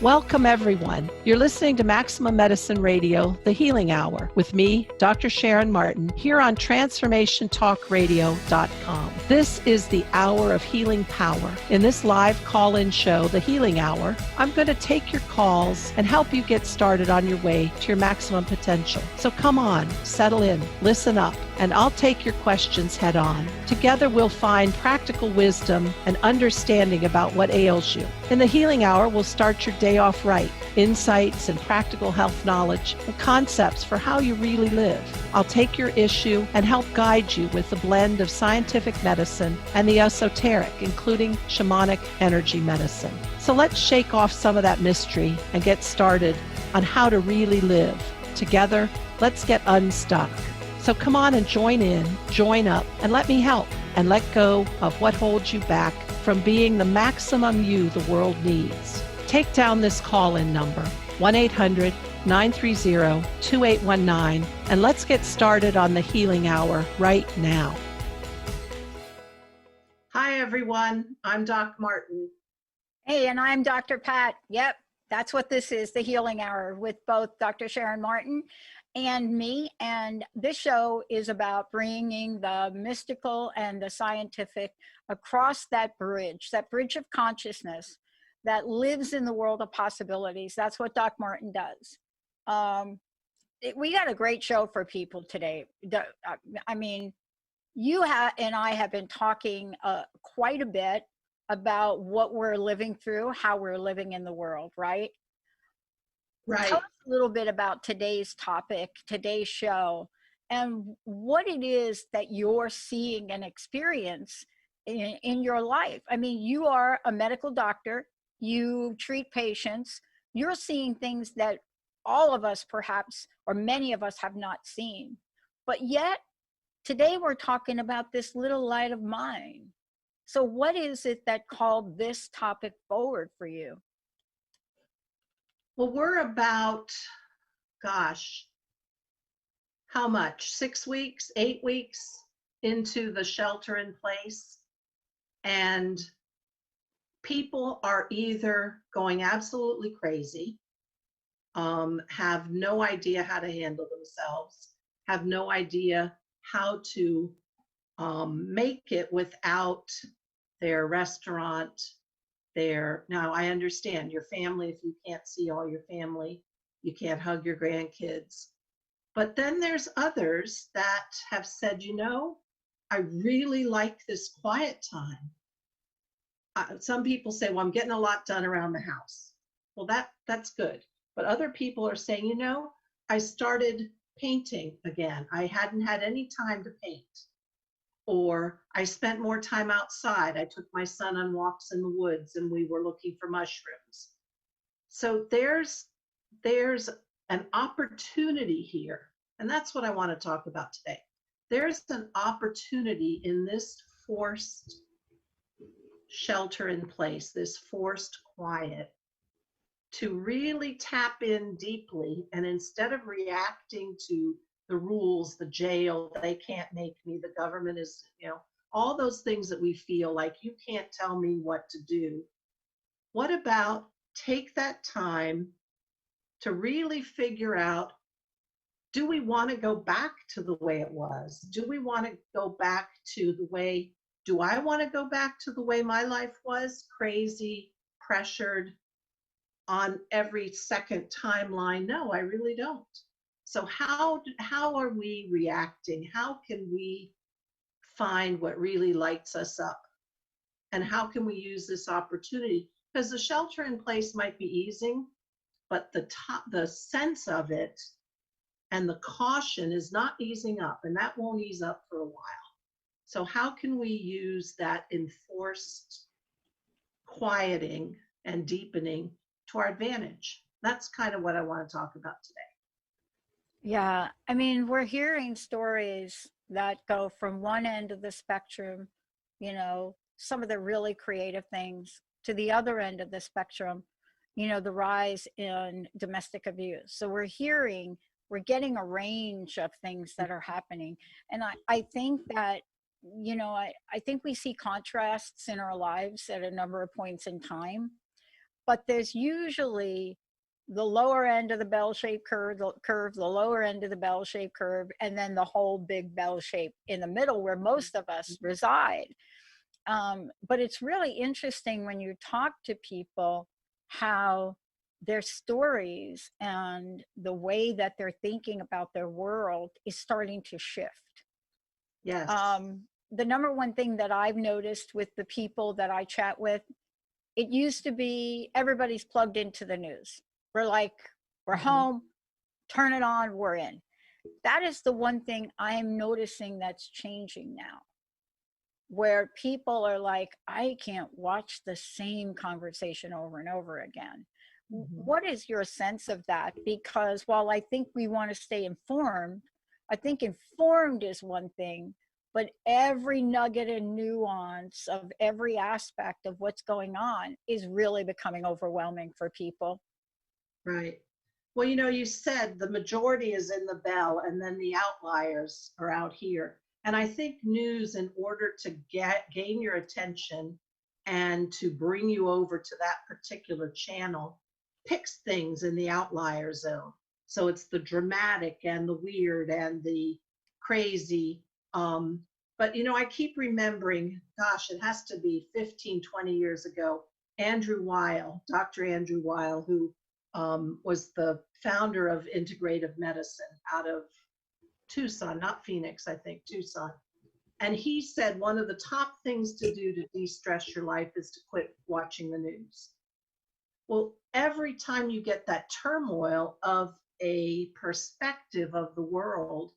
Welcome, everyone. You're listening to Maximum Medicine Radio, The Healing Hour, with me, Dr. Sharon Martin, here on TransformationTalkRadio.com. This is the hour of healing power. In this live call-in show, The Healing Hour, I'm going to take your calls and help you get started on your way to your maximum potential. So come on, settle in, listen up, and I'll take your questions head on. Together, we'll find practical wisdom and understanding about what ails you. In The Healing Hour, we'll start your day off right. Insights and practical health knowledge and concepts for how you really live. I'll take your issue and help guide you with a blend of scientific medicine and the esoteric, including shamanic energy medicine. So let's shake off some of that mystery and get started on how to really live. Together, let's get unstuck. So come on and join in, join up, and let me help and let go of what holds you back from being the maximum you the world needs. Take down this call-in number, 1-800-930-2819, and let's get started on the Healing Hour right now. Hi, everyone. I'm Doc Martin. Hey, and I'm Dr. Pat. Yep, that's what this is, the Healing Hour with both Dr. Sharon Martin and me. And this show is about bringing the mystical and the scientific across that bridge of consciousness that lives in the world of possibilities. That's what Doc Martin does. We got a great show for people today. I mean, you and I have been talking quite a bit about what we're living through, how we're living in the world, right? Right. Tell us a little bit about today's topic, today's show, and what it is that you're seeing and experience in your life. I mean, you are a medical doctor. You treat patients, you're seeing things that all of us perhaps, or many of us have not seen. But yet, today we're talking about this little light of mine. So what is it that called this topic forward for you? Well, we're about, gosh, how much? 6 weeks, 8 weeks into the shelter in place. And people are either going absolutely crazy, have no idea how to handle themselves, have no idea how to make it without their restaurant, now I understand your family, if you can't see all your family, you can't hug your grandkids. But then there's others that have said, you know, I really like this quiet time. Some people say, well, I'm getting a lot done around the house. Well, that's good. But other people are saying, you know, I started painting again. I hadn't had any time to paint. Or I spent more time outside. I took my son on walks in the woods and we were looking for mushrooms. So there's an opportunity here. And that's what I want to talk about today. There's an opportunity in this forced shelter in place, this forced quiet, to really tap in deeply. And instead of reacting to the rules, the jail, they can't make me, the government is, you know, all those things that we feel like you can't tell me what to do. What about take that time to really figure out, do we want to go back to the way it was? Do we want to go back to the way, do I want to go back to the way my life was? Crazy, pressured on every second timeline? No, I really don't. So how are we reacting? How can we find what really lights us up? And how can we use this opportunity? Because the shelter in place might be easing, but the sense of it and the caution is not easing up, and that won't ease up for a while. So how can we use that enforced quieting and deepening to our advantage? That's kind of what I want to talk about today. Yeah, I mean, we're hearing stories that go from one end of the spectrum, you know, some of the really creative things, to the other end of the spectrum, you know, the rise in domestic abuse. So we're getting a range of things that are happening. And I think that, you know, I think we see contrasts in our lives at a number of points in time. but there's usually the lower end of the bell-shaped the lower end of the bell-shaped curve, and then the whole big bell shape in the middle where most of us reside. But it's really interesting when you talk to people how their stories and the way that they're thinking about their world is starting to shift. Yes. The number one thing that I've noticed with the people that I chat with, it used to be everybody's plugged into the news. We're like, we're home, turn it on, we're in. That is the one thing I'm noticing that's changing now, where people are like, I can't watch the same conversation over and over again. What is your sense of that? Because while I think we want to stay informed, I think informed is one thing, but every nugget and nuance of every aspect of what's going on is really becoming overwhelming for people. Right. Well, you said the majority is in the bell and then the outliers are out here. And I think news, in order to gain your attention and to bring you over to that particular channel, picks things in the outlier zone. So it's the dramatic and the weird and the crazy. But I keep remembering, gosh, it has to be 15, 20 years ago, Andrew Weil, Dr. Andrew Weil, who was the founder of integrative medicine out of Tucson, not Phoenix, I think, Tucson. And he said one of the top things to do to de-stress your life is to quit watching the news. Well, every time you get that turmoil of a perspective of the world,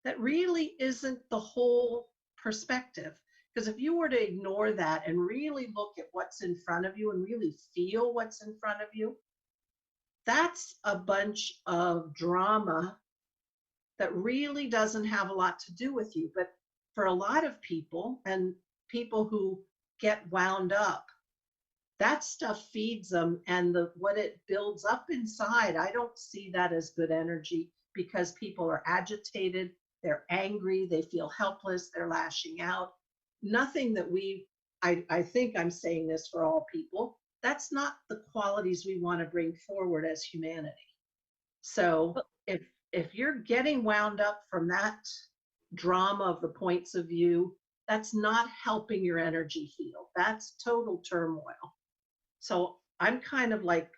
that really isn't the whole perspective. Because if you were to ignore that and really look at what's in front of you and really feel what's in front of you, that's a bunch of drama that really doesn't have a lot to do with you. But for a lot of people, and people who get wound up, that stuff feeds them, and what it builds up inside, I don't see that as good energy, because people are agitated, they're angry, they feel helpless, they're lashing out. Nothing that I think I'm saying this for all people, that's not the qualities we want to bring forward as humanity. So if you're getting wound up from that drama of the points of view, that's not helping your energy field. That's total turmoil. So I'm kind of like,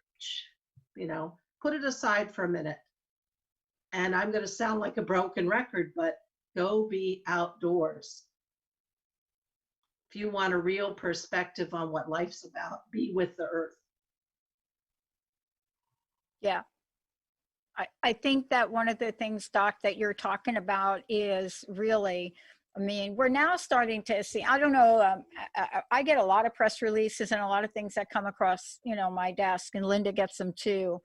put it aside for a minute. And I'm going to sound like a broken record, but go be outdoors. If you want a real perspective on what life's about, be with the earth. Yeah. I think that one of the things, Doc, that you're talking about is really, I mean, we're now starting to see, I don't know, I get a lot of press releases and a lot of things that come across, my desk, and Linda gets them too.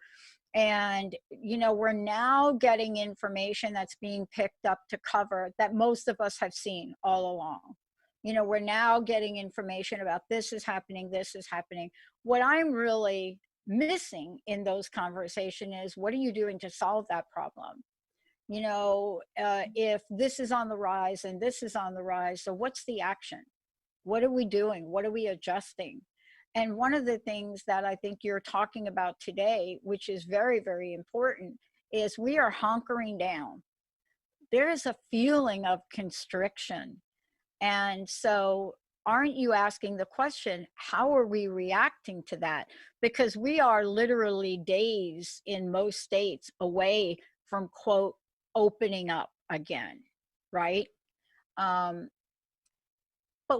And, we're now getting information that's being picked up to cover that most of us have seen all along. We're now getting information about this is happening, this is happening. What I'm really missing in those conversations is, what are you doing to solve that problem? If this is on the rise and this is on the rise, so what's the action? What are we doing? What are we adjusting? And one of the things that I think you're talking about today, which is very, very important, is we are hunkering down. There is a feeling of constriction. And so aren't you asking the question, how are we reacting to that? Because we are literally days in most states away from, quote, opening up again, right? But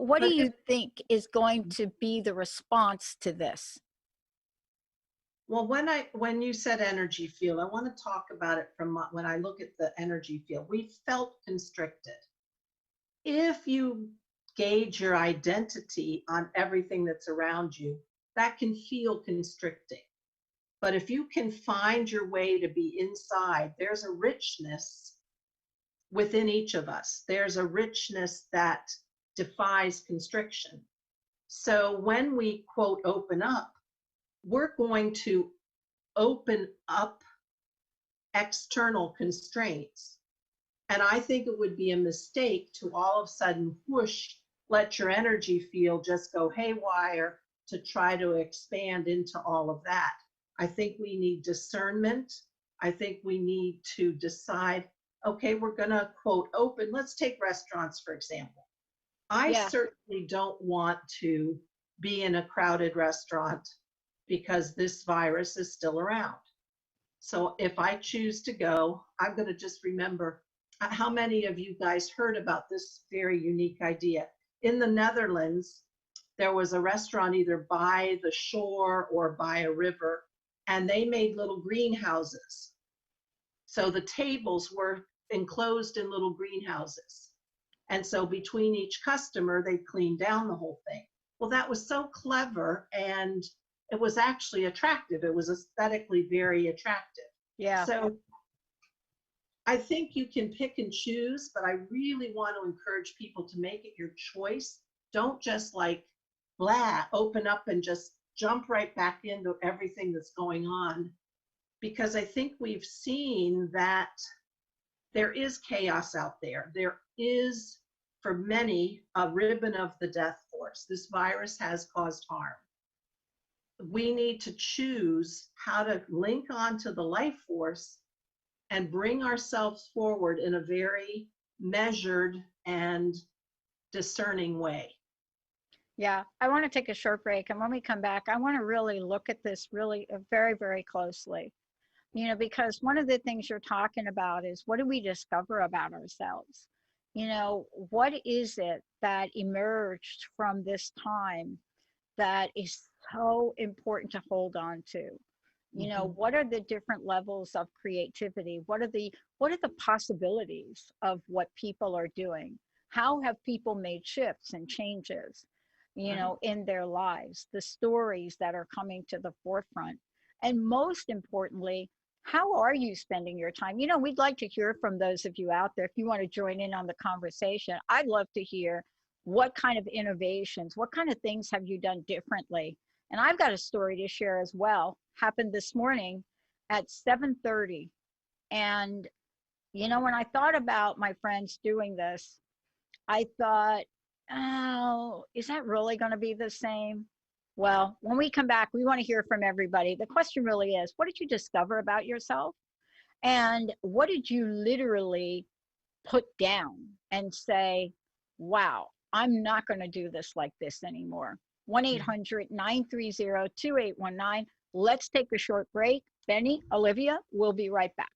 what do you think is going to be the response to this? Well, when you said energy field, I want to talk about it from when I look at the energy field. We felt constricted. If you gauge your identity on everything that's around you, that can feel constricting. But if you can find your way to be inside, there's a richness within each of us. There's a richness that defies constriction. So when we, quote, open up, we're going to open up external constraints. And I think it would be a mistake to all of a sudden, whoosh, let your energy field just go haywire to try to expand into all of that. I think we need discernment. I think we need to decide, okay, we're going to quote open. Let's take restaurants, for example. I certainly don't want to be in a crowded restaurant because this virus is still around. So if I choose to go, I'm going to just remember, how many of you guys heard about this very unique idea? In the Netherlands, there was a restaurant either by the shore or by a river, and they made little greenhouses. So the tables were enclosed in little greenhouses. And so between each customer, they cleaned down the whole thing. Well, that was so clever, and it was actually attractive. It was aesthetically very attractive. Yeah. So I think you can pick and choose, but I really want to encourage people to make it your choice. Don't just like, blah, open up and just jump right back into everything that's going on. Because I think we've seen that there is chaos out there. There is, for many, a ribbon of the death force. This virus has caused harm. We need to choose how to link onto the life force and bring ourselves forward in a very measured and discerning way. Yeah, I want to take a short break. And when we come back, I want to really look at this really very, very closely. You know, because one of the things you're talking about is, what do we discover about ourselves? You know, what is it that emerged from this time that is so important to hold on to? You know, what are the different levels of creativity? What are the possibilities of what people are doing? How have people made shifts and changes, you know, in their lives? The stories that are coming to the forefront. And most importantly, how are you spending your time? You know, we'd like to hear from those of you out there. If you want to join in on the conversation, I'd love to hear what kind of innovations, what kind of things have you done differently? And I've got a story to share as well. Happened this morning at 7:30. And, you know, when I thought about my friends doing this, I thought, oh, is that really going to be the same? Well, when we come back, we want to hear from everybody. The question really is, what did you discover about yourself? And what did you literally put down and say, wow, I'm not going to do this like this anymore? 1-800-930-2819. Let's take a short break. Benny, Olivia, we'll be right back.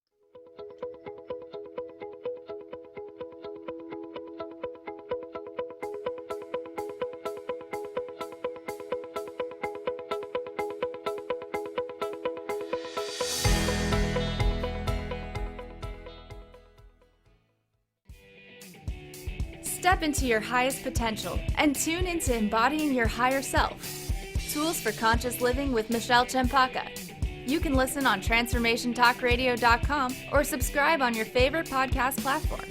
Step into your highest potential and tune into embodying your higher self. Tools for Conscious Living with Michelle Chempaka. You can listen on TransformationTalkRadio.com or subscribe on your favorite podcast platform.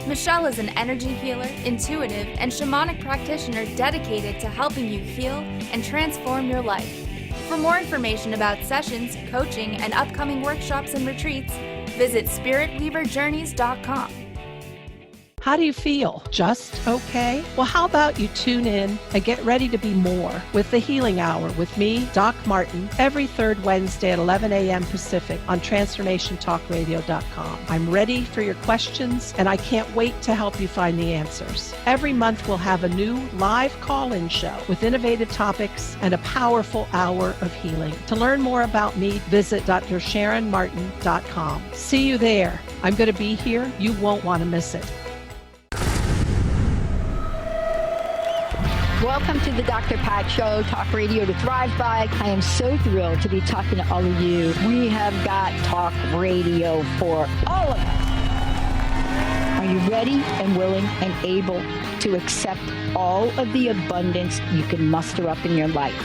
Michelle is an energy healer, intuitive, and shamanic practitioner dedicated to helping you heal and transform your life. For more information about sessions, coaching, and upcoming workshops and retreats, visit spiritweaverjourneys.com. How do you feel? Just okay? Well, how about you tune in and get ready to be more with the Healing Hour with me, Doc Martin, every third Wednesday at 11 a.m. Pacific on TransformationTalkRadio.com. I'm ready for your questions, and I can't wait to help you find the answers. Every month, we'll have a new live call-in show with innovative topics and a powerful hour of healing. To learn more about me, visit DrSharonMartin.com. See you there. I'm going to be here. You won't want to miss it. Welcome to the Dr. Pat Show, talk radio to thrive by. I am so thrilled to be talking to all of you. We have got talk radio for all of us. Are you ready and willing and able to accept all of the abundance you can muster up in your life?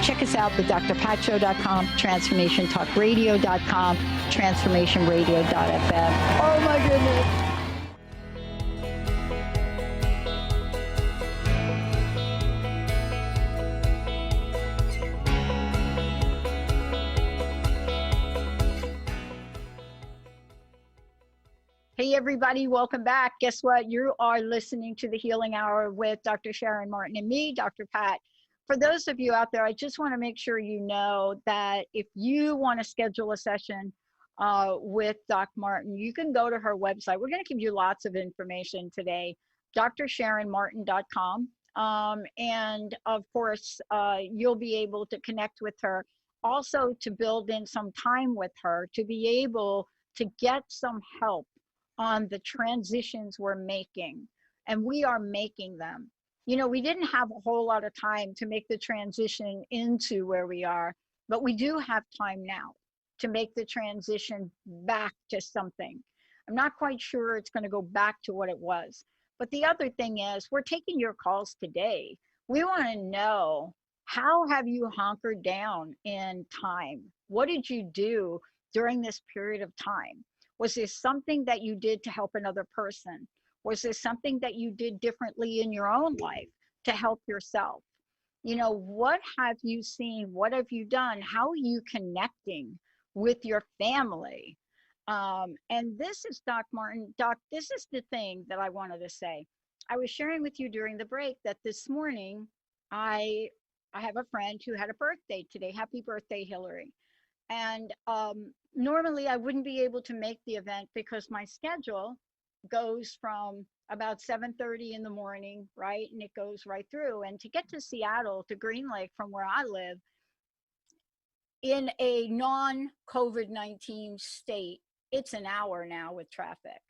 Check us out at drpatshow.com, transformationtalkradio.com, transformationradio.fm. Oh my goodness. Hey Hey, everybody, welcome back. Guess what? You are listening to the Healing Hour with Dr. Sharon Martin and me, Dr. Pat. For those of you out there, I just want to make sure you know that if you want to schedule a session with Doc Martin, you can go to her website. We're going to give you lots of information today, drsharonmartin.com. And of course, you'll be able to connect with her. Also, to build in some time with her to be able to get some help on the transitions we're making. And we are making them. You know, we didn't have a whole lot of time to make the transition into where we are, but we do have time now to make the transition back to something. I'm not quite sure it's going to go back to what it was. But the other thing is, we're taking your calls today. We want to know, how have you hunkered down in time? What did you do during this period of time? Was there something that you did to help another person? Was there something that you did differently in your own life to help yourself? You know, what have you seen? What have you done? How are you connecting with your family? And this is Doc Martin. Doc, this is the thing that I wanted to say. I was sharing with you during the break that this morning, I have a friend who had a birthday today. Happy birthday, Hillary. And normally I wouldn't be able to make the event because my schedule goes from about 7:30 in the morning, right? And it goes right through. And to get to Seattle, to Green Lake from where I live, in a non-COVID-19 state, it's an hour now with traffic.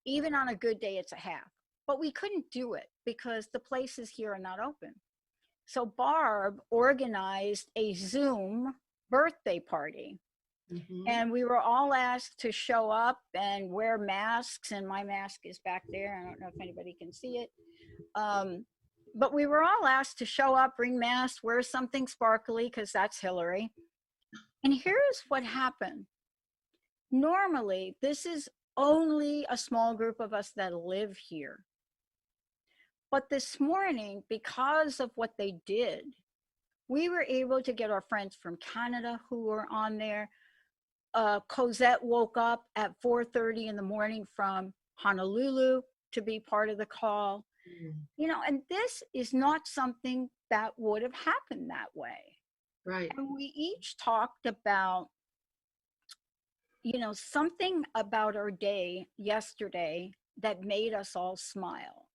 Even on a good day, it's a half. But we couldn't do it because the places here are not open. So Barb organized a Zoom birthday party. And we were all asked to show up and wear masks, and my mask is back there. I don't know if anybody can see it. But we were all asked to show up, bring masks, wear something sparkly, because that's Hillary. And here's what happened. Normally, this is only a small group of us that live here. But this morning, because of what they did, we were able to get our friends from Canada who were on there. Cosette woke up at 4:30 in the morning from Honolulu to be part of the call. You know, and this is not something that would have happened that way. Right. And we each talked about, you know, something about our day yesterday that made us all smile.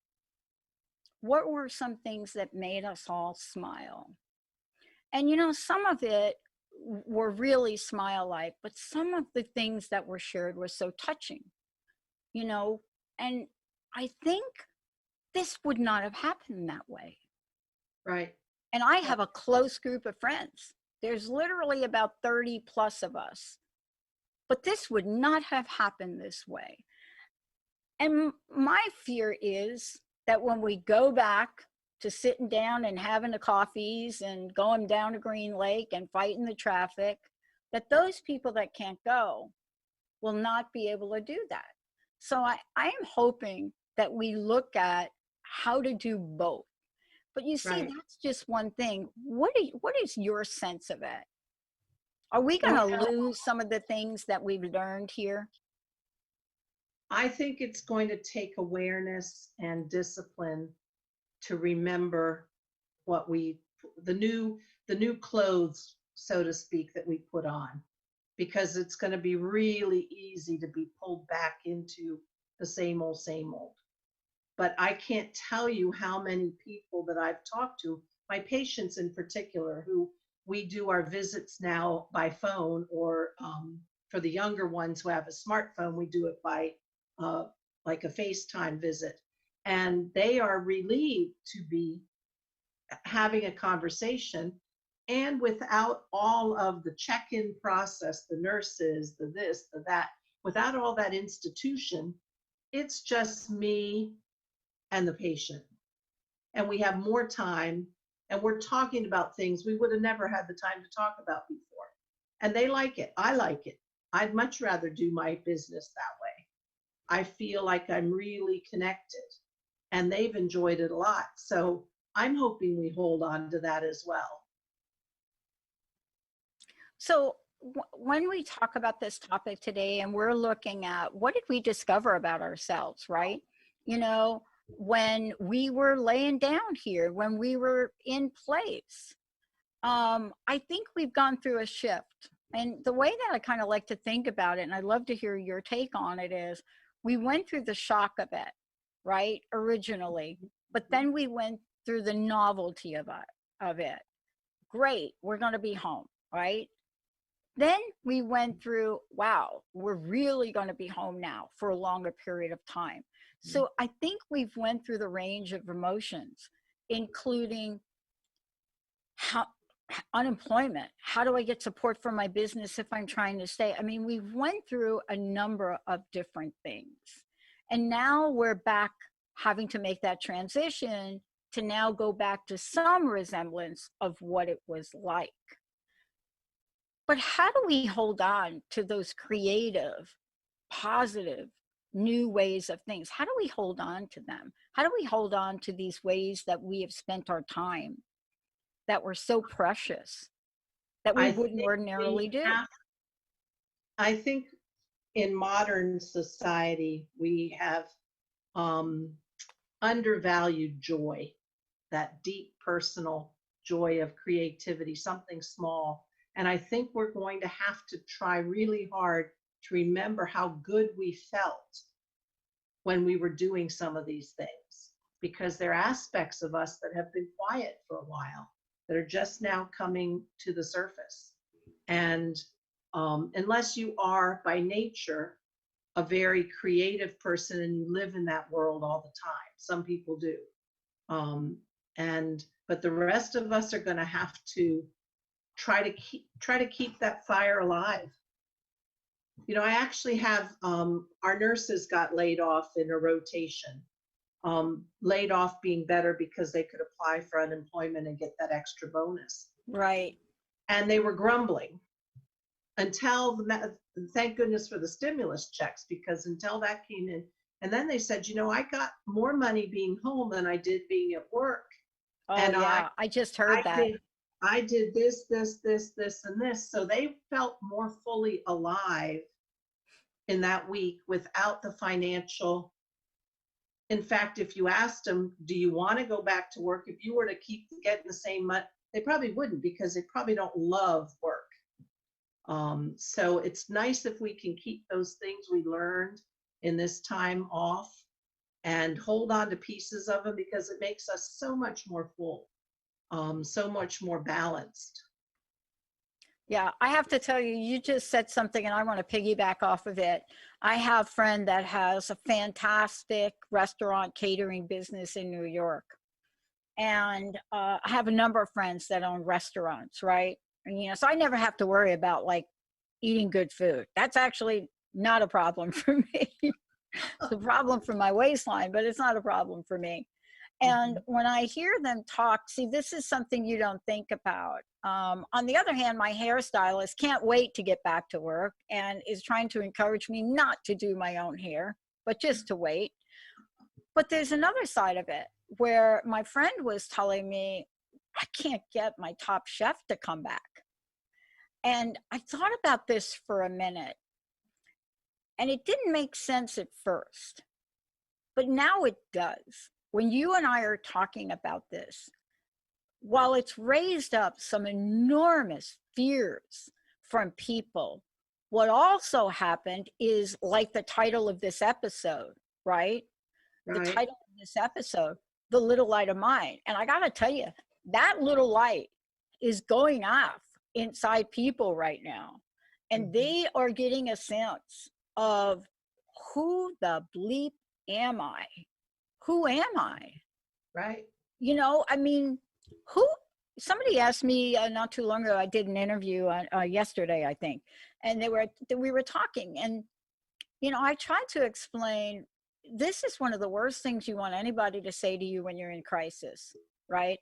What were some things that made us all smile? And, you know, some of it were really smile-like, but some of the things that were shared were so touching, you know, and I think this would not have happened that way. Right. And I have a close group of friends. There's literally about 30 plus of us, but this would not have happened this way. And my fear is that when we go back to sitting down and having the coffees and going down to Green Lake and fighting the traffic, that those people that can't go will not be able to do that. So I am hoping that we look at how to do both. But you see, Right. that's just one thing. What is your sense of it? Are we going to lose some of the things that we've learned here? I think it's going to take awareness and discipline to remember what the new clothes, so to speak, that we put on, because it's going to be really easy to be pulled back into the same old, same old. But I can't tell you how many people that I've talked to, my patients in particular, who we do our visits now by phone, or for the younger ones who have a smartphone, we do it by like a FaceTime visit. And they are relieved to be having a conversation, and without all of the check-in process, the nurses, the this, the that, without all that institution, it's just me and the patient. And we have more time, and we're talking about things we would have never had the time to talk about before. And they like it. I like it. I'd much rather do my business that way. I feel like I'm really connected, and they've enjoyed it a lot. So I'm hoping we hold on to that as well. So when we talk about this topic today, and we're looking at what did we discover about ourselves, right? You know, when we were laying down here, when we were in place, I think we've gone through a shift. And the way that I kind of like to think about it, and I'd love to hear your take on it, is we went through the shock of it, right? Originally, but then we went through the novelty of it. Great, we're going to be home, right? Then we went through, wow, we're really going to be home now for a longer period of time. So I think we've went through the range of emotions, including how unemployment, how do I get support for my business if I'm trying to stay? I mean, we went through a number of different things. And now we're back having to make that transition to now go back to some resemblance of what it was like. But how do we hold on to those creative, positive, new ways of things? How do we hold on to them? How do we hold on to these ways that we have spent our time that were so precious that we I wouldn't think ordinarily we do? I think in modern society, we have undervalued joy, that deep personal joy of creativity, something small. And I think we're going to have to try really hard to remember how good we felt when we were doing some of these things, because there are aspects of us that have been quiet for a while that are just now coming to the surface. And unless you are by nature a very creative person and you live in that world all the time, some people do. But the rest of us are going to have to try to keep that fire alive. You know, I actually have our nurses got laid off in a rotation. Laid off being better because they could apply for unemployment and get that extra bonus. Right. And they were grumbling until thank goodness for the stimulus checks, because until that came in, and then they said, you know, I got more money being home than I did being at work. Oh, and yeah. I just heard that. I did this, and this. So they felt more fully alive in that week without the financial. In fact, if you asked them, do you want to go back to work? If you were to keep getting the same money, they probably wouldn't, because they probably don't love work. So it's nice if we can keep those things we learned in this time off and hold on to pieces of them, because it makes us so much more full, so much more balanced. Yeah, I have to tell you, you just said something and I want to piggyback off of it. I have a friend that has a fantastic restaurant catering business in New York. And I have a number of friends that own restaurants, right? And, you know, so I never have to worry about like eating good food. That's actually not a problem for me. It's a problem for my waistline, but it's not a problem for me. And when I hear them talk, see, this is something you don't think about. On the other hand, my hairstylist can't wait to get back to work and is trying to encourage me not to do my own hair, but just to wait. But there's another side of it where my friend was telling me, I can't get my top chef to come back. And I thought about this for a minute, and it didn't make sense at first, but now it does. When you and I are talking about this, while it's raised up some enormous fears from people, what also happened is, like the title of this episode, right? The title of this episode, The Little Light of Mine. And I got to tell you, that little light is going off inside people right now. And they are getting a sense of, who the bleep am I? Who am I? Right. You know, I mean, somebody asked me not too long ago, I did an interview yesterday, I think, and we were talking, and, you know, I tried to explain, this is one of the worst things you want anybody to say to you when you're in crisis, right?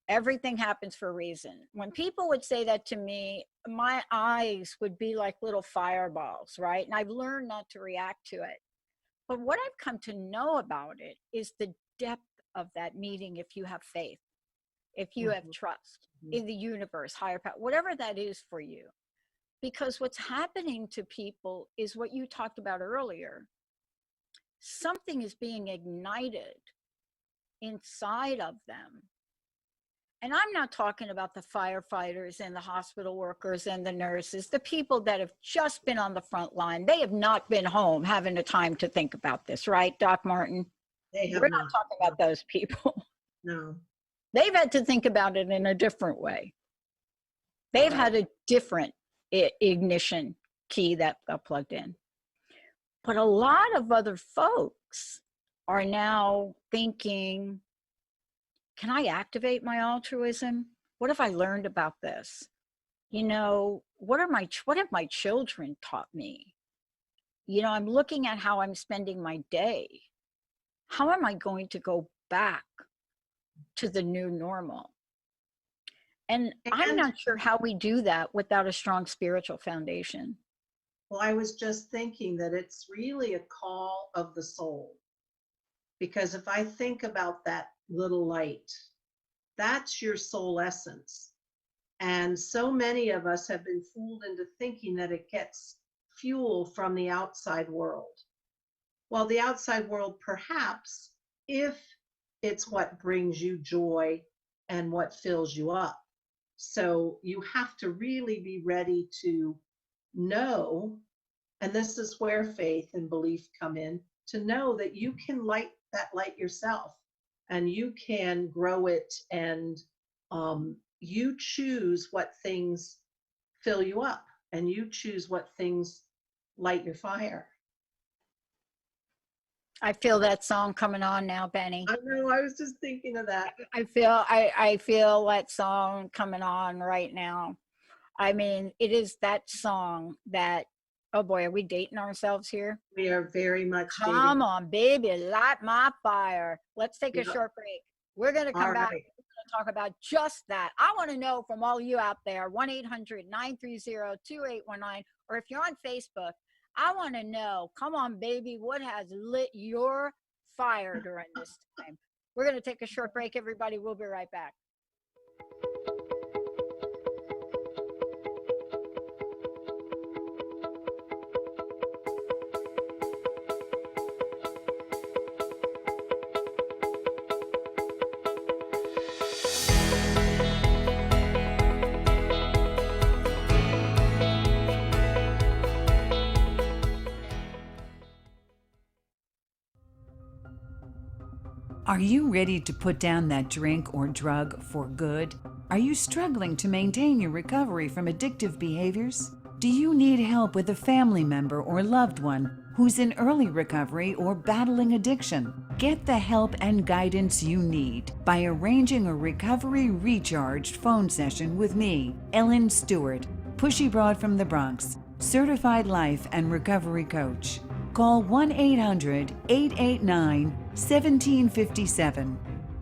Everything happens for a reason. When people would say that to me, my eyes would be like little fireballs, right? And I've learned not to react to it. But what I've come to know about it is the depth of that meeting. If you have faith, if you have trust in the universe, higher power, whatever that is for you, Because what's happening to people is what you talked about earlier. Something is being ignited inside of them. And I'm not talking about the firefighters and the hospital workers and the nurses, the people that have just been on the front line. They have not been home having the time to think about this, right, Doc Martin? They have We're not. not talking about those people. No. They've had to think about it in a different way. They've had a different ignition key that got plugged in. But a lot of other folks are now thinking, can I activate my altruism? What have I learned about this? You know, what have my children taught me? You know, I'm looking at how I'm spending my day. How am I going to go back to the new normal? And I'm not sure how we do that without a strong spiritual foundation. Well, I was just thinking that it's really a call of the soul. Because if I think about that little light, that's your soul essence. And so many of us have been fooled into thinking that it gets fuel from the outside world. Well, the outside world, perhaps, if it's what brings you joy and what fills you up. So you have to really be ready to know, and this is where faith and belief come in, to know that you can light that light yourself and you can grow it, and you choose what things fill you up and you choose what things light your fire. I feel that song coming on now, Benny. I know, I was just thinking of that. I feel that song coming on right now. I mean, it is that song that, oh boy, are we dating ourselves here? We are very much Come on, baby, light my fire. Let's take a short break. We're going to come back. Right. We're going to talk about just that. I want to know from all you out there, 1-800-930-2819, or if you're on Facebook, I want to know, come on, baby, what has lit your fire during this time? We're going to take a short break, everybody. We'll be right back. Are you ready to put down that drink or drug for good? Are you struggling to maintain your recovery from addictive behaviors? Do you need help with a family member or loved one who's in early recovery or battling addiction? Get the help and guidance you need by arranging a Recovery Recharged phone session with me, Ellen Stewart, Pushy Broad from the Bronx, certified life and recovery coach. Call 1-800-889-1757.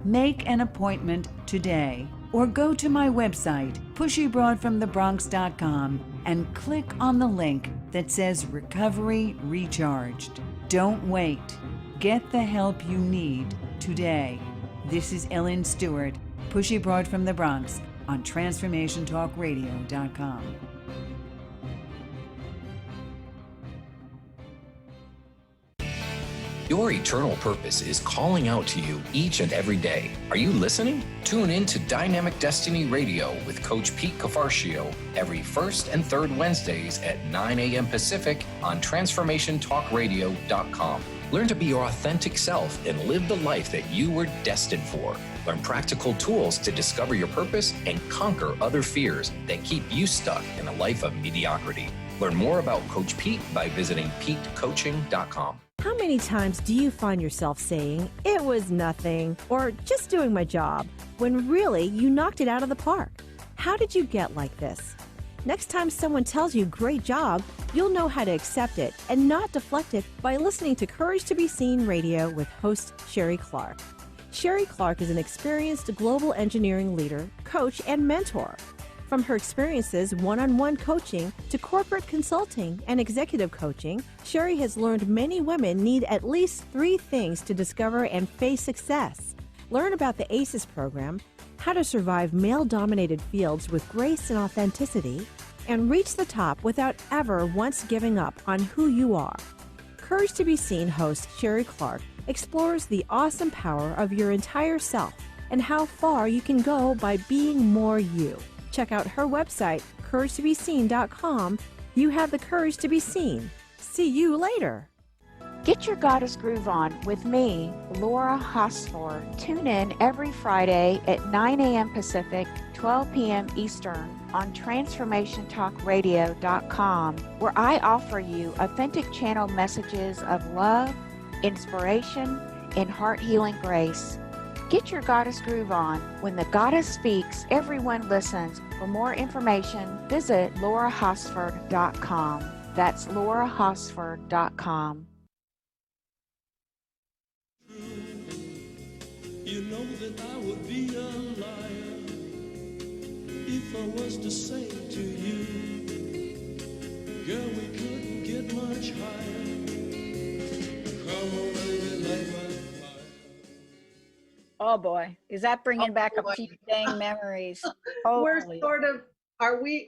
Make an appointment today or go to my website, pushybroadfromthebronx.com, and click on the link that says Recovery Recharged. Don't wait. Get the help you need today. This is Ellen Stewart, Pushy Broad from the Bronx on TransformationTalkRadio.com. Your eternal purpose is calling out to you each and every day. Are you listening? Tune in to Dynamic Destiny Radio with Coach Pete Cafarcio every first and third Wednesdays at 9 a.m. Pacific on TransformationTalkRadio.com. Learn to be your authentic self and live the life that you were destined for. Learn practical tools to discover your purpose and conquer other fears that keep you stuck in a life of mediocrity. Learn more about Coach Pete by visiting PeteCoaching.com. How many times do you find yourself saying, it was nothing, or just doing my job, when really you knocked it out of the park? How did you get like this? Next time someone tells you great job, you'll know how to accept it and not deflect it by listening to Courage to be Seen Radio with host Sherry Clark. Sherry Clark is an experienced global engineering leader, coach, and mentor. From her experiences one-on-one coaching to corporate consulting and executive coaching, Sherry has learned many women need at least 3 things to discover and face success. Learn about the ACES program, how to survive male-dominated fields with grace and authenticity, and reach the top without ever once giving up on who you are. Courage to be Seen host Sherry Clark explores the awesome power of your entire self and how far you can go by being more you. Check out her website, couragetobeseen.com. You have the courage to be seen. See you later. Get your Goddess Groove On with me, Laura Hosford. Tune in every Friday at 9 a.m. Pacific, 12 p.m. Eastern on TransformationTalkRadio.com, where I offer you authentic channel messages of love, inspiration, and heart-healing grace. Get your Goddess Groove On. When the Goddess speaks, everyone listens. For more information, visit LauraHosford.com. That's LauraHosford.com. You know that I would be a liar if I was to say to you, girl, we couldn't get much higher. Come on, baby, light my fire. Oh boy, is that bringing back boy. a few dang memories? We're Holy, sort of, are we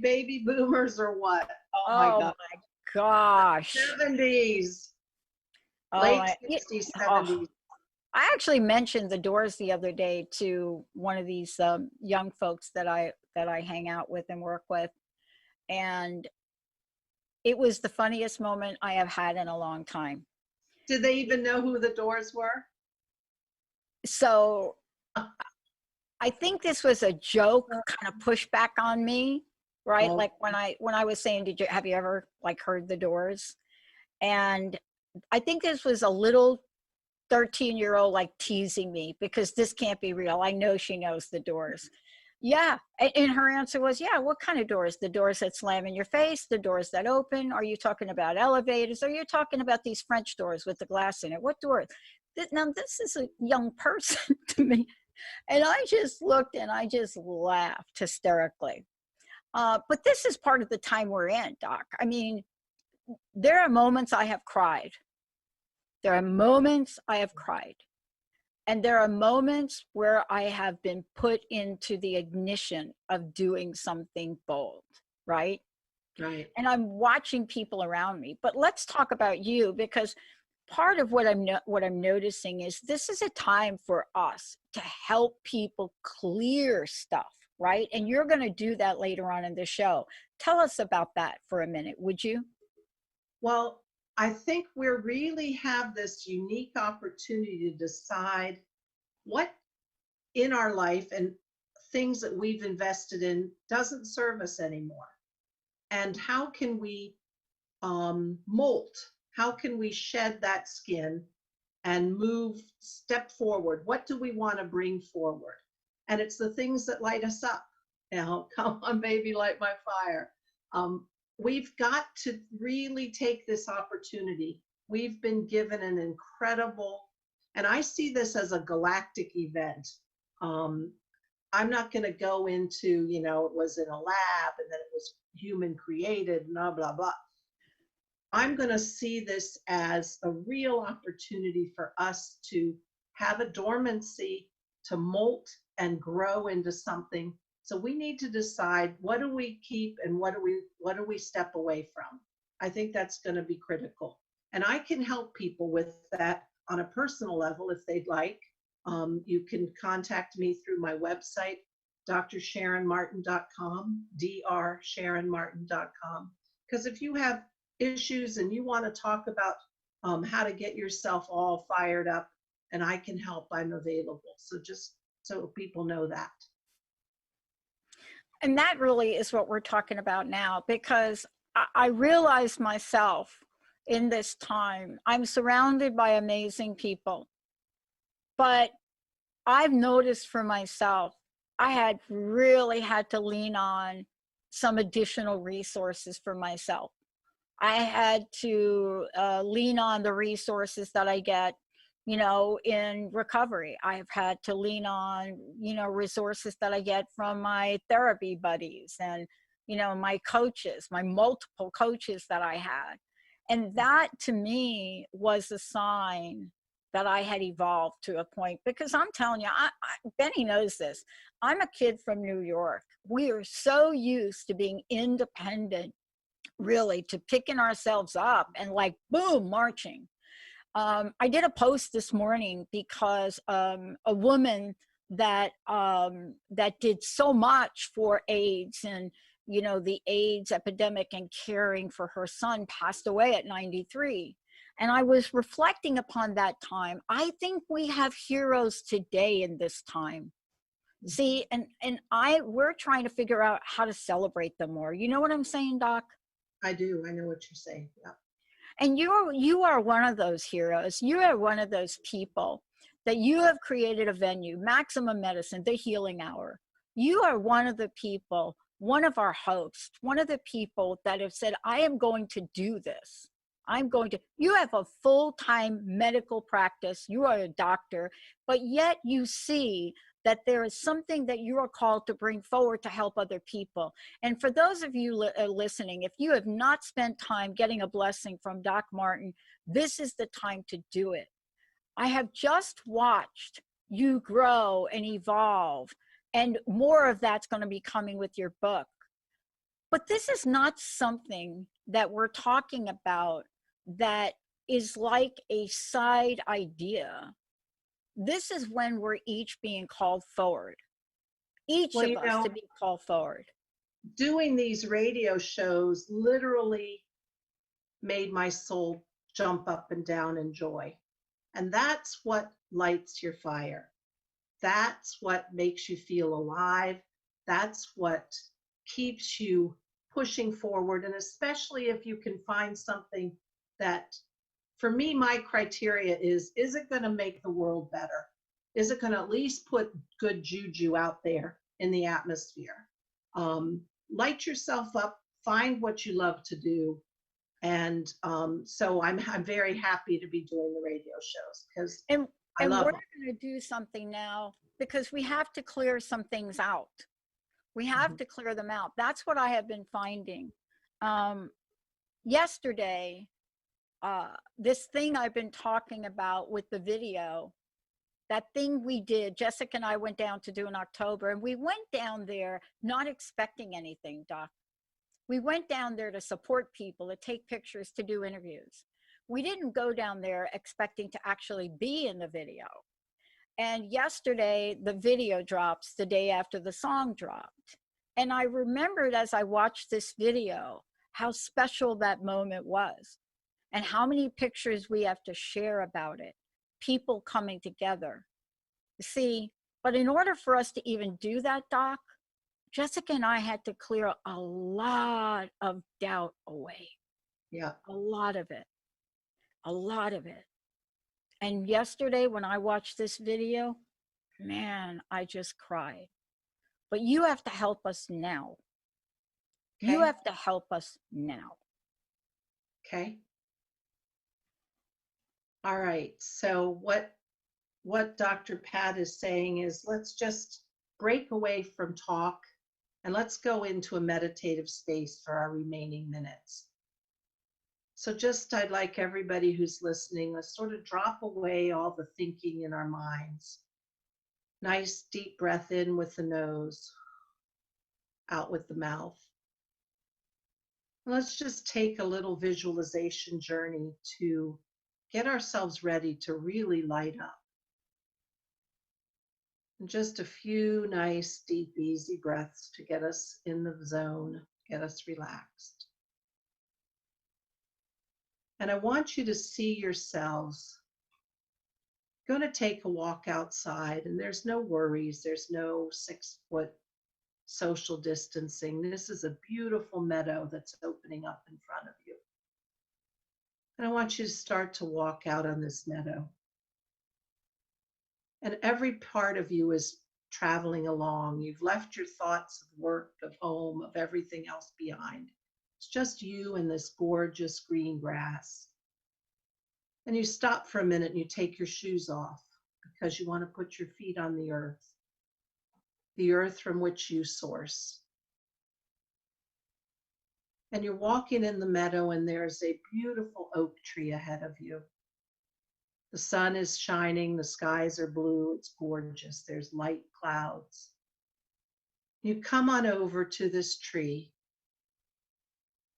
baby boomers or what? Oh my oh God. my gosh. 70s, Oh, late I, 60s, oh, 70s. I actually mentioned the Doors the other day to one of these young folks that I hang out with and work with, and it was the funniest moment I have had in a long time. Did they even know who the Doors were? So I think this was a joke, kind of pushback on me, right? Oh. Like when I was saying, have you ever like heard the Doors? And I think this was a little 13-year-old like teasing me because this can't be real. I know she knows the Doors. Yeah. And her answer was, yeah, what kind of doors? The doors that slam in your face, the doors that open? Are you talking about elevators? Are you talking about these French doors with the glass in it? What door? Now, this is a young person to me. And I just looked and I just laughed hysterically. But this is part of the time we're in, Doc. I mean, there are moments I have cried. There are moments I have cried. And there are moments where I have been put into the ignition of doing something bold, right? Right. And I'm watching people around me. But let's talk about you, because part of what I'm noticing is this is a time for us to help people clear stuff, right? And you're going to do that later on in the show. Tell us about that for a minute, would you? Well, I think we really have this unique opportunity to decide what in our life and things that we've invested in doesn't serve us anymore. And how can we molt? How can we shed that skin and step forward? What do we want to bring forward? And it's the things that light us up. Come on, baby, light my fire. We've got to really take this opportunity. We've been given an incredible, and I see this as a galactic event. I'm not going to go into, it was in a lab and then it was human created, blah, blah, blah. I'm going to see this as a real opportunity for us to have a dormancy, to molt and grow into something. So we need to decide, what do we keep and what do we step away from? I think that's going to be critical. And I can help people with that on a personal level if they'd like. You can contact me through my website, drsharonmartin.com, drsharonmartin.com. Because if you have issues and you want to talk about how to get yourself all fired up, and I can help, I'm available. So just so people know that. And that really is what we're talking about now, because I realize myself in this time, I'm surrounded by amazing people, but I've noticed for myself, I had really had to lean on some additional resources for myself. I had to lean on the resources that I get, in recovery. I've had to lean on, resources that I get from my therapy buddies and, my coaches, my multiple coaches that I had. And that to me was a sign that I had evolved to a point, because I'm telling you, Benny knows this. I'm a kid from New York. We are so used to being independent, really, to picking ourselves up and like, boom, marching. I did a post this morning because a woman that that did so much for AIDS and the AIDS epidemic and caring for her son passed away at 93. And I was reflecting upon that time. I think we have heroes today in this time. See, and we're trying to figure out how to celebrate them more. You know what I'm saying, Doc? I do. I know what you're saying. Yeah. And you are one of those heroes. You are one of those people that you have created a venue, Maximum Medicine, the Healing Hour. You are one of the people, one of our hosts, one of the people that have said, I am going to do this. You have a full-time medical practice. You are a doctor, but yet you see that there is something that you are called to bring forward to help other people. And for those of you listening, if you have not spent time getting a blessing from Doc Martin, this is the time to do it. I have just watched you grow and evolve, and more of that's going to be coming with your book. But this is not something that we're talking about that is like a side idea. This is when we're each being called forward. Each of us to be called forward. Doing these radio shows literally made my soul jump up and down in joy. And that's what lights your fire. That's what makes you feel alive. That's what keeps you pushing forward. And especially if you can find something that, for me, my criteria is it going to make the world better? Is it going to at least put good juju out there in the atmosphere? Light yourself up, find what you love to do. And so I'm very happy to be doing the radio shows because I love them. We're going to do something now because we have to clear some things out. We have to clear them out. That's what I have been finding. Yesterday, this thing I've been talking about with the video, that thing we did, Jessica and I went down to do in October, and we went down there not expecting anything, Doc. We went down there to support people, to take pictures, to do interviews. We didn't go down there expecting to actually be in the video. And yesterday, the video drops the day after the song dropped. And I remembered as I watched this video, how special that moment was and how many pictures we have to share about it, people coming together. See, but in order for us to even do that, Doc, Jessica and I had to clear a lot of doubt away. Yeah. A lot of it. A lot of it. And yesterday when I watched this video, man, I just cried. But you have to help us now. Okay. You have to help us now. Okay. All right. So what Dr. Pat is saying is, let's just break away from talk and let's go into a meditative space for our remaining minutes. So I'd like everybody who's listening, let's sort of drop away all the thinking in our minds. Nice deep breath in with the nose, out with the mouth. And let's just take a little visualization journey to get ourselves ready to really light up. And just a few nice, deep, easy breaths to get us in the zone, get us relaxed. And I want you to see yourselves going to take a walk outside, and there's no worries. There's no 6-foot social distancing. This is a beautiful meadow that's opening up in front of you. And I want you to start to walk out on this meadow. And every part of you is traveling along. You've left your thoughts of work, of home, of everything else behind. It's just you and this gorgeous green grass. And you stop for a minute and you take your shoes off because you want to put your feet on the earth from which you source. And you're walking in the meadow and there's a beautiful oak tree ahead of you. The sun is shining, the skies are blue, it's gorgeous. There's light clouds. You come on over to this tree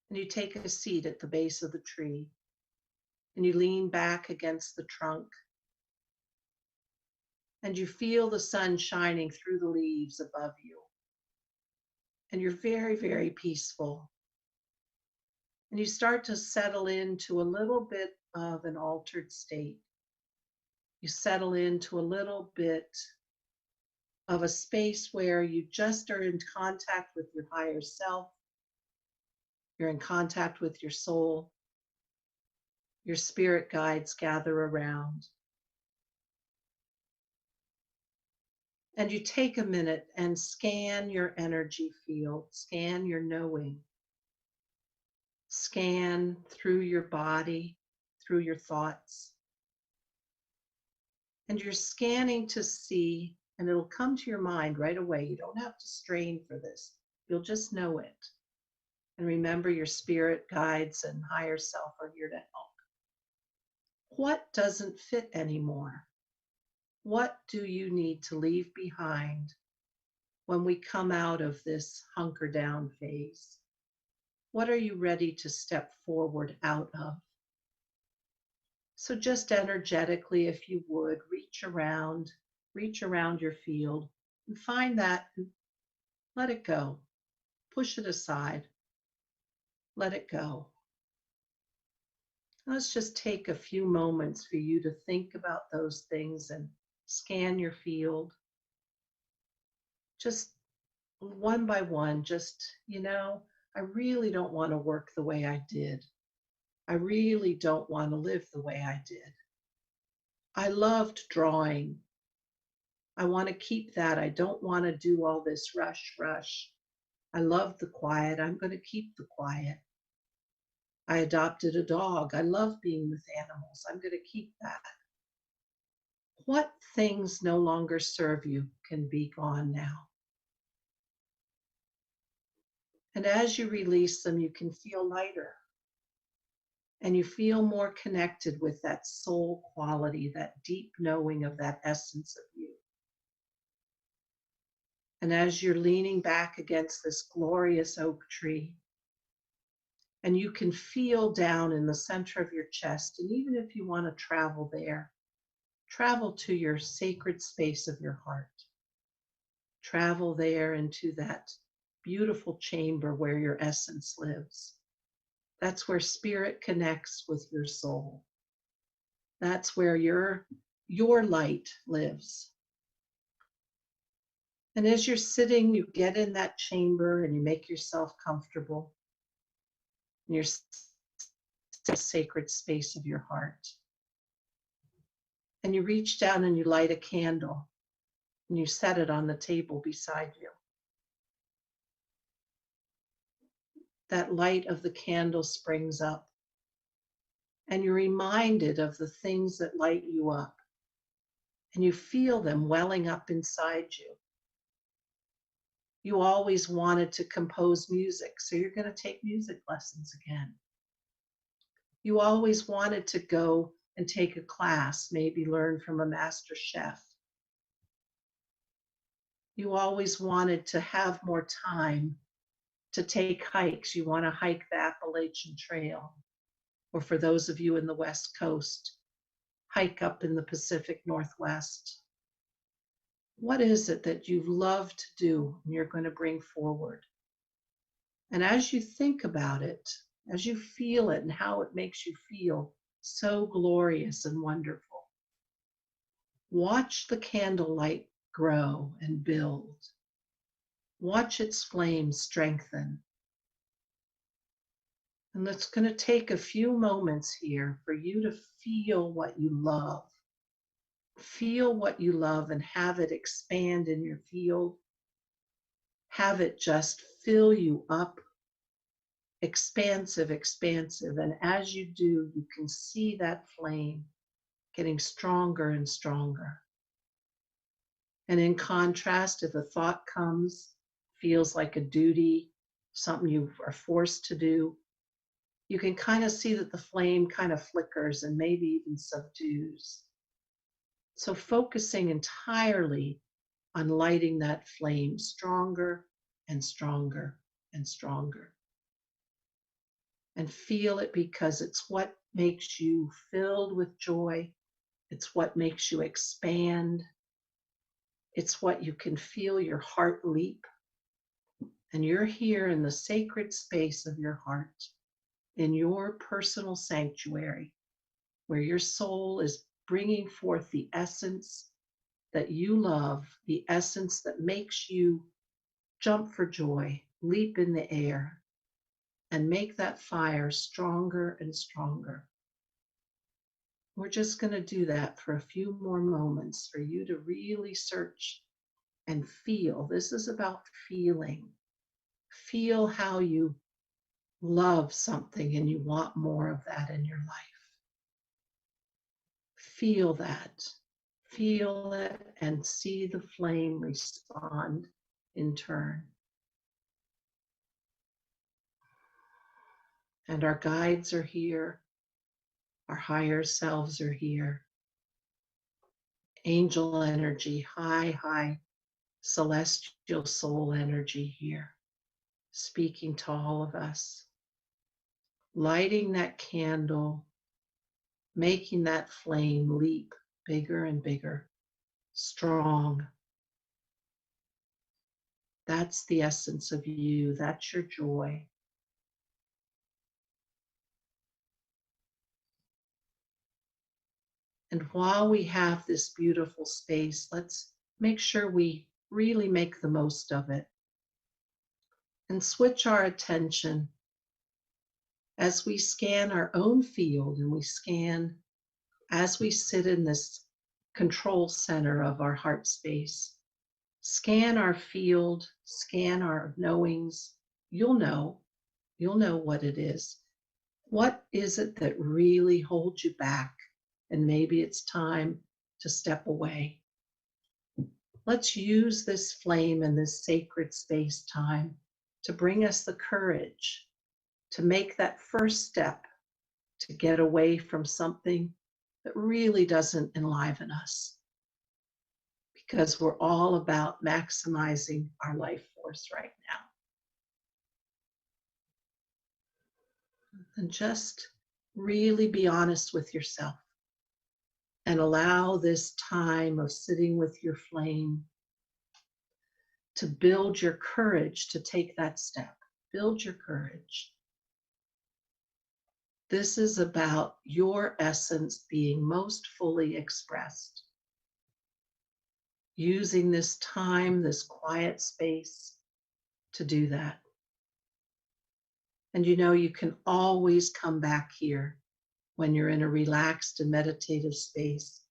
and you take a seat at the base of the tree and you lean back against the trunk and you feel the sun shining through the leaves above you. And you're very, very peaceful. And you start to settle into a little bit of an altered state. You settle into a little bit of a space where you just are in contact with your higher self. You're in contact with your soul. Your spirit guides gather around. And you take a minute and scan your energy field, scan your knowing. Scan through your body, through your thoughts. And you're scanning to see, and it'll come to your mind right away. You don't have to strain for this. You'll just know it. And remember, your spirit guides and higher self are here to help. What doesn't fit anymore? What do you need to leave behind when we come out of this hunker down phase? What are you ready to step forward out of? So just energetically, if you would, reach around your field and find that and let it go. Push it aside. Let it go. Let's just take a few moments for you to think about those things and scan your field. Just one by one, I really don't want to work the way I did. I really don't want to live the way I did. I loved drawing. I want to keep that. I don't want to do all this rush. I love the quiet. I'm going to keep the quiet. I adopted a dog. I love being with animals. I'm going to keep that. What things no longer serve you can be gone now. And as you release them, you can feel lighter. And you feel more connected with that soul quality, that deep knowing of that essence of you. And as you're leaning back against this glorious oak tree, and you can feel down in the center of your chest, and even if you want to travel there, travel to your sacred space of your heart. Travel there into that beautiful chamber where your essence lives. That's where spirit connects with your soul. That's where your light lives. And as you're sitting, you get in that chamber and you make yourself comfortable in your sacred space of your heart. And you reach down and you light a candle and you set it on the table beside you. That light of the candle springs up and you're reminded of the things that light you up and you feel them welling up inside you. You always wanted to compose music, so you're going to take music lessons again. You always wanted to go and take a class, maybe learn from a master chef. You always wanted to have more time to take hikes. You want to hike the Appalachian Trail, or for those of you in the West Coast, hike up in the Pacific Northwest. What is it that you've loved to do and you're going to bring forward? And as you think about it, as you feel it and how it makes you feel so glorious and wonderful, watch the candlelight grow and build. Watch its flames strengthen. And it's going to take a few moments here for you to feel what you love. Feel what you love and have it expand in your field. Have it just fill you up. Expansive. And as you do, you can see that flame getting stronger and stronger. And in contrast, if a thought comes, feels like a duty, something you are forced to do, you can kind of see that the flame kind of flickers and maybe even subdues. So focusing entirely on lighting that flame stronger and stronger and stronger. And feel it because it's what makes you filled with joy. It's what makes you expand. It's what you can feel your heart leap. And you're here in the sacred space of your heart, in your personal sanctuary, where your soul is bringing forth the essence that you love, the essence that makes you jump for joy, leap in the air, and make that fire stronger and stronger. We're just going to do that for a few more moments for you to really search and feel. This is about feeling. Feel how you love something and you want more of that in your life. Feel that. Feel it and see the flame respond in turn. And our guides are here. Our higher selves are here. Angel energy, high celestial soul energy here, speaking to all of us. Lighting that candle, making that flame leap bigger and bigger, strong. That's the essence of you. That's your joy. And while we have this beautiful space, let's make sure we really make the most of it and switch our attention as we scan our own field and we scan as we sit in this control center of our heart space. Scan our field, scan our knowings. You'll know what it is. What is it that really holds you back? And maybe it's time to step away. Let's use this flame and this sacred space time to bring us the courage to make that first step to get away from something that really doesn't enliven us. Because we're all about maximizing our life force right now. And just really be honest with yourself and allow this time of sitting with your flame to build your courage to take that step. Build your courage. This is about your essence being most fully expressed. Using this time, this quiet space to do that. And you can always come back here when you're in a relaxed and meditative space.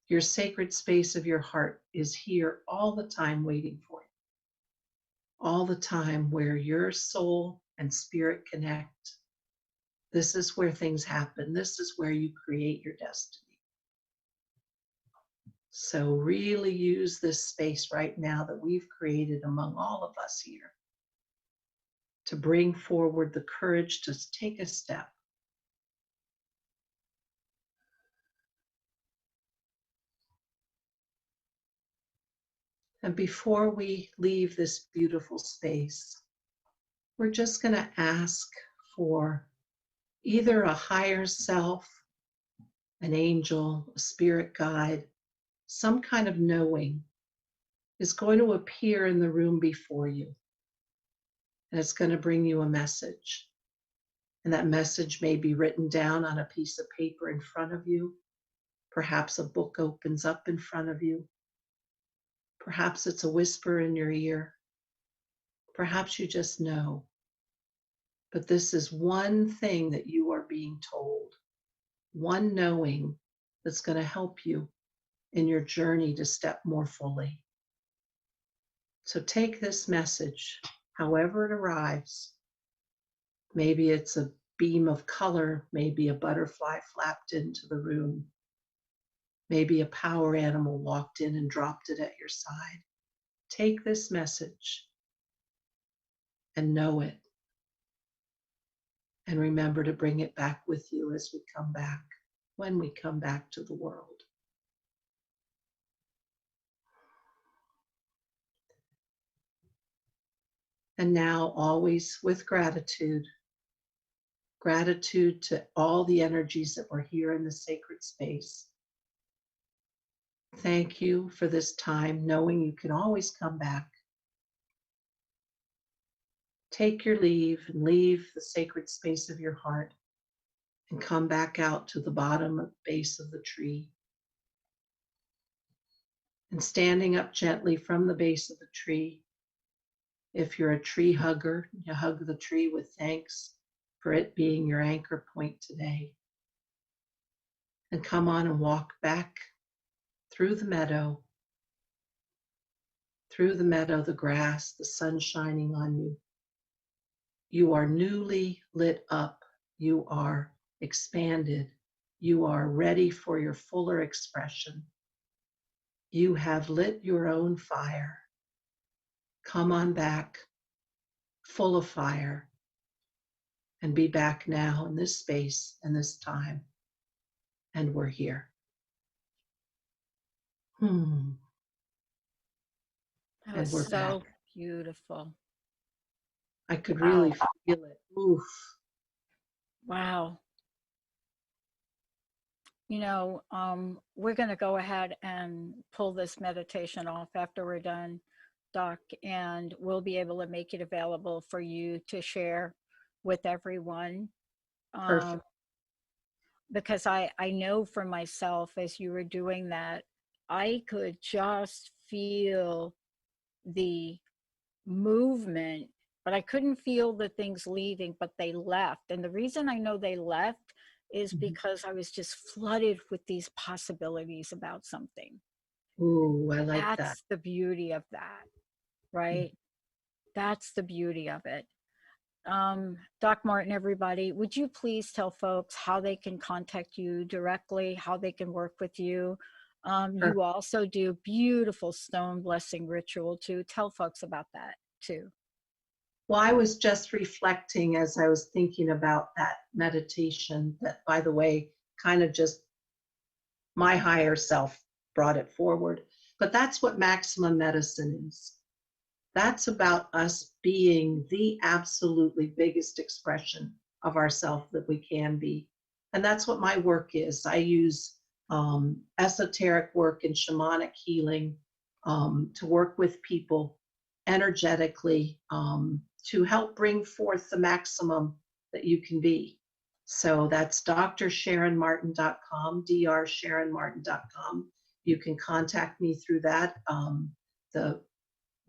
Your sacred space of your heart is here all the time waiting for you. All the time where your soul and spirit connect. This is where things happen. This is where you create your destiny. So really use this space right now that we've created among all of us here to bring forward the courage to take a step. And before we leave this beautiful space, we're just going to ask for either a higher self, an angel, a spirit guide, some kind of knowing is going to appear in the room before you. And it's going to bring you a message. And that message may be written down on a piece of paper in front of you. Perhaps a book opens up in front of you. Perhaps it's a whisper in your ear. Perhaps you just know. But this is one thing that you are being told, one knowing that's going to help you in your journey to step more fully. So take this message, however it arrives. Maybe it's a beam of color, maybe a butterfly flapped into the room. Maybe a power animal walked in and dropped it at your side. Take this message and know it And remember to bring it back with you as we come back, when we come back to the world. And now, always with gratitude, gratitude to all the energies that were here in the sacred space. Thank you for this time, knowing you can always come back. Take your leave and leave the sacred space of your heart and come back out to the bottom base of the tree. And standing up gently from the base of the tree, if you're a tree hugger, you hug the tree with thanks for it being your anchor point today. And come on and walk back through the meadow, the grass, the sun shining on you. You are newly lit up. You are expanded. You are ready for your fuller expression. You have lit your own fire. Come on back, full of fire, and be back now in this space and this time. And we're here. That And was we're so back. beautiful. I could really feel it. Oof. Wow. You know, we're going to go ahead and pull this meditation off after we're done, Doc, and we'll be able to make it available for you to share with everyone. Perfect. Because I know for myself, as you were doing that, I could just feel the movement, but I couldn't feel the things leaving, but they left. And the reason I know they left is because I was just flooded with these possibilities about something. Ooh, I like that. That's the beauty of that, right? That's the beauty of it. Doc Martin, everybody, would you please tell folks how they can contact you directly, how they can work with you? You also do beautiful stone blessing ritual too. Tell folks about that too. Well, I was just reflecting as I was thinking about that meditation that, by the way, kind of just my higher self brought it forward. But that's what maximum medicine is. That's about us being the absolutely biggest expression of ourself that we can be. And that's what my work is. I use esoteric work and shamanic healing to work with people energetically to help bring forth the maximum that you can be. So that's drsharonmartin.com, drsharonmartin.com. You can contact me through that.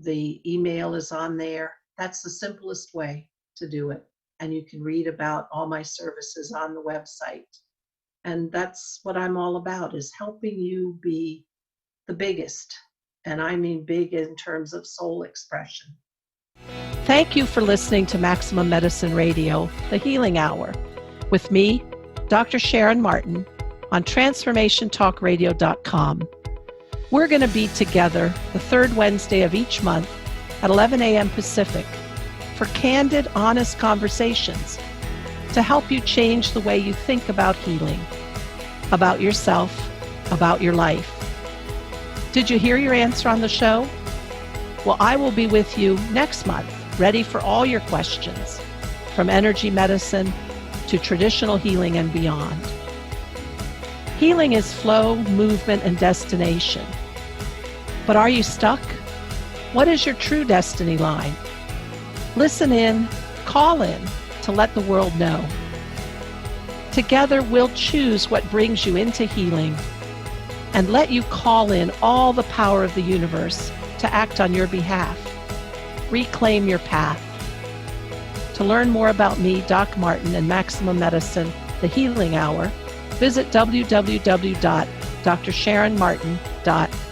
The email is on there. That's the simplest way to do it. And you can read about all my services on the website. And that's what I'm all about, is helping you be the biggest. And I mean big in terms of soul expression. Thank you for listening to Maximum Medicine Radio, the Healing Hour, with me, Dr. Sharon Martin, on TransformationTalkRadio.com. We're going to be together the third Wednesday of each month at 11 a.m. Pacific for candid, honest conversations to help you change the way you think about healing, about yourself, about your life. Did you hear your answer on the show? Well, I will be with you next month, ready for all your questions, from energy medicine to traditional healing and beyond. Healing is flow, movement, and destination. But are you stuck? What is your true destiny line? Listen in, call in to let the world know. Together, we'll choose what brings you into healing and let you call in all the power of the universe to act on your behalf. Reclaim your path. To learn more about me, Doc Martin, and Maximum Medicine, the Healing Hour, visit www.drsharonmartin.com.